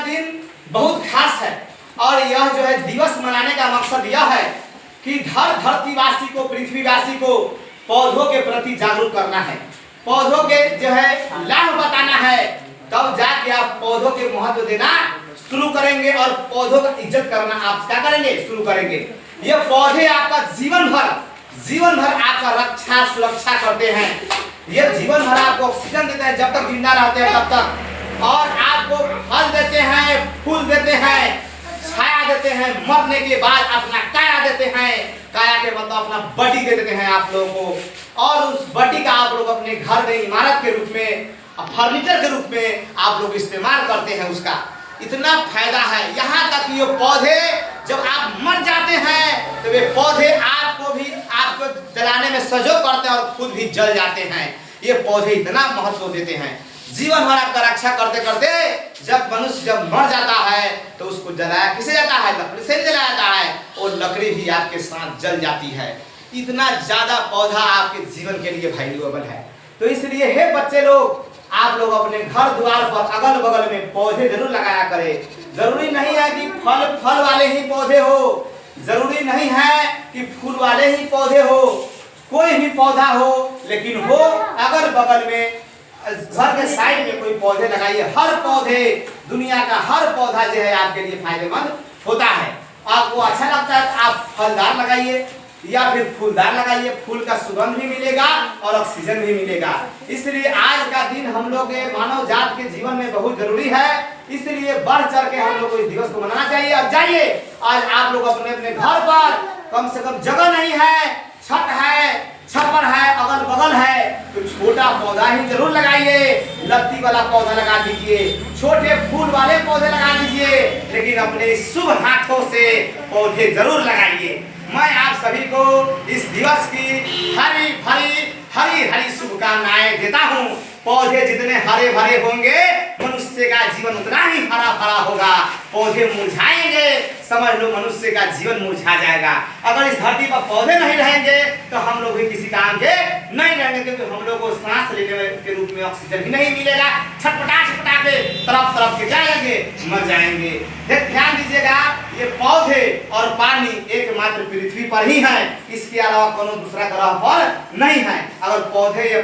दिन बहुत खास है और यह जो है दिवस मनाने का मकसद यह है कि धरतीवासी को, पृथ्वीवासी को पौधों के प्रति जागरूक करना है, पौधों के जो है लाभ बताना है। तब जाके आप पौधों के महत्व देना शुरू करेंगे और पौधों का इज्जत करना आप क्या करेंगे, शुरू करेंगे। ये पौधे आपका जीवन भर आपका रक्षा सुरक्षा करते हैं। ये जीवन भर आपको ऑक्सीजन देते हैं जब तक जिंदा रहते हैं तब तक, और आपको फल देते हैं, फूल देते हैं, छाया देते हैं, मरने के बाद अपना काया देते हैं। काया के मतलब अपना बटी दे देते हैं आप लोगों को, और उस बटी का आप लोग अपने घर में इमारत के रूप में, फर्नीचर के रूप में आप लोग इस्तेमाल करते हैं। उसका इतना फायदा है, यहाँ तक ये पौधे जब आप मर जाते हैं तो वे पौधे आपको जलाने में सहयोग करते हैं और खुद भी जल जाते हैं। ये पौधे इतना महत्व देते हैं, जीवन भर आपका रक्षा करते करते जब मनुष्य जब मर जाता है तो उसको जलाया किसे जाता है, लकड़ी से जलाया जाता है, और लकड़ी भी आपके साथ जल जाती है। इतना ज्यादा पौधा आपके जीवन के लिए वैल्यूएबल है। तो इसलिए हे बच्चे लोग, आप लोग अपने घर द्वार पर अगल बगल में पौधे जरूर लगाया करें। जरूरी नहीं है कि फल वाले ही पौधे हो, जरूरी नहीं है कि फूल वाले ही पौधे हो, कोई भी पौधा हो, लेकिन हो अगल बगल में घर के साइड में कोई पौधे लगाइए। हर पौधे, दुनिया का हर पौधा जो है आपके लिए फायदेमंद होता है। आपको अच्छा लगता है आप फलदार लगाइए या फिर फूलदार लगाइए, फूल का सुगंध भी मिलेगा और ऑक्सीजन भी मिलेगा। इसलिए आज का दिन हम लोग मानव जात के जीवन में बहुत जरूरी है, इसलिए बढ़ चढ़ के हम लोग को इस दिवस को मनाना चाहिए। अब जाइए, आज आप लोग अपने अपने घर पर, कम से कम जगह नहीं है, छत है, छप्पर है, अगल बगल है, तो छोटा पौधा ही जरूर लगाइए। लत्ती वाला पौधा लगा दीजिए, छोटे फूल वाले पौधे लगा दीजिए, लेकिन अपने शुभ हाथों से पौधे जरूर लगाइए। मैं आप सभी को इस दिवस की हरी हरी शुभकामनाएं देता हूँ। पौधे जितने हरे भरे होंगे मनुष्य का जीवन उतना ही हरा भरा होगा। पौधे मुरझाएंगे, समझ लो मनुष्य का जीवन मुरझा जाएगा। अगर इस धरती पर पौधे नहीं रहेंगे तो हम लोग भी किसी काम के नहीं रहेंगे, क्योंकि हम लोग को सांस लेने के रूप में ऑक्सीजन भी नहीं मिलेगा। छटपटा के तरफ के जाएंगे, मर जाएंगे। ध्यान दीजिएगा, ये पौधे और पानी एकमात्र पृथ्वी पर ही है, इसके अलावा कोनो दूसरा ग्रह पर नहीं है। अगर पौधे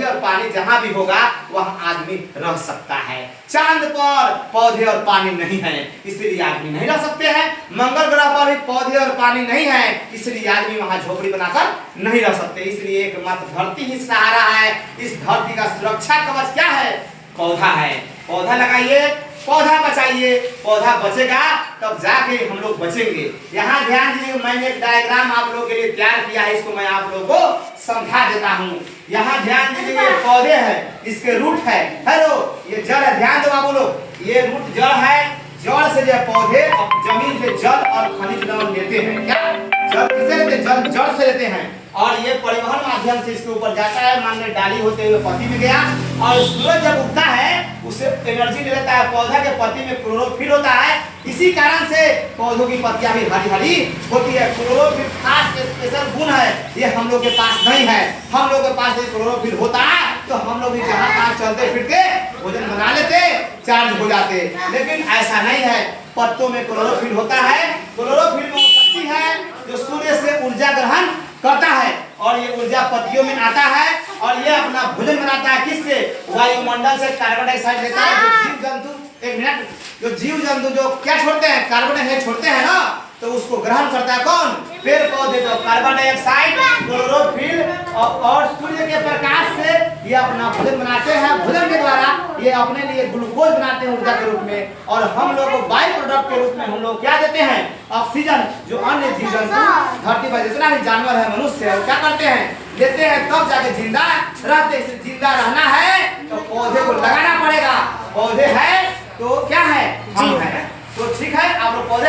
और पानी जहाँ भी होगा वहाँ आदमी रह सकता है। चांद पर पौधे और पानी नहीं है, इसलिए आदमी नहीं रह सकते हैं। मंगल ग्रह पर भी पौधे और पानी नहीं है, इसलिए आदमी वहाँ झोपड़ी बनाकर नहीं रह सकते। इसलिए एकमात्र धरती ही सहारा है। इस धरती का सुरक्षा कवच क्या है? पौधा है। पौधा लगाइए, पौधा बचाइए, पौधा बचेगा तब जाके हम लोग बचेंगे। यहाँ ध्यान दीजिए, मैंने एक डायग्राम आप लोगों के लिए तैयार किया है, इसको मैं आप लोगों को समझा देता हूँ। यहाँ ध्यान दीजिए, ये पौधे हैं, इसके रूट है, हेलो ये जड़ है, ध्यान दो बाबू लोग, ये रूट जड़ है। जड़ से जो पौधे जमीन से जल और खनिज लवण लेते हैं। क्या जल किसे लेते हैं? जड़ से लेते हैं, और ये परिवहन माध्यम से इसके ऊपर जाता है। मान ली डाली होते हुए पत्ती में गया, और सूरज जब उगता है उसे एनर्जी ले लेता है। पौधा के पत्ती में क्लोरोफिल होता है, इसी कारण से पौधों की पत्तियां भी हरी हरी होती है। क्लोरोफिल खास स्पेशल गुण है, ये हम लोग के पास नहीं है। हम लोग के पास ये क्लोरोफिल होता है तो हम लोग भी जहाँ तहाँ चलते फिरते भोजन बना लेते, चार्ज हो जाते, लेकिन ऐसा नहीं है। पत्तों में क्लोरोफिल होता है। क्लोरोफिल में शक्ति है जो सूर्य से ऊर्जा ग्रहण करता है, और ये ऊर्जा पत्तियों में आता है, और ये अपना भोजन बनाता है। किससे? वायुमंडल से कार्बन डाइऑक्साइड लेता है। जो जीव जंतु, एक मिनट, जो जीव जंतु जो क्या छोड़ते हैं? कार्बन डाइऑक्साइड छोड़ते हैं ना, तो उसको ग्रहण करता है कौन? पेड़ पौधे। तो कार्बन डाइऑक्साइड, क्लोरोफिल और सूर्य के प्रकाश से ये अपना भोजन बनाते हैं। भोजन के द्वारा ये अपने लिए ग्लूकोज बनाते हैं ऊर्जा के रूप में, और हम लोग को बाई प्रोडक्ट के रूप में हम लोग क्या देते हैं? ऑक्सीजन। जो अन्य जीव जंतु धरती पर जितना भी जानवर है, मनुष्य है, क्या करते हैं? लेते हैं, तब जाके जिंदा रहते हैं। जिंदा रहना है तो पौधे को लगाना पड़ेगा। पौधे है तो क्या है? हम है। तो ठीक है, आप लोग पौधे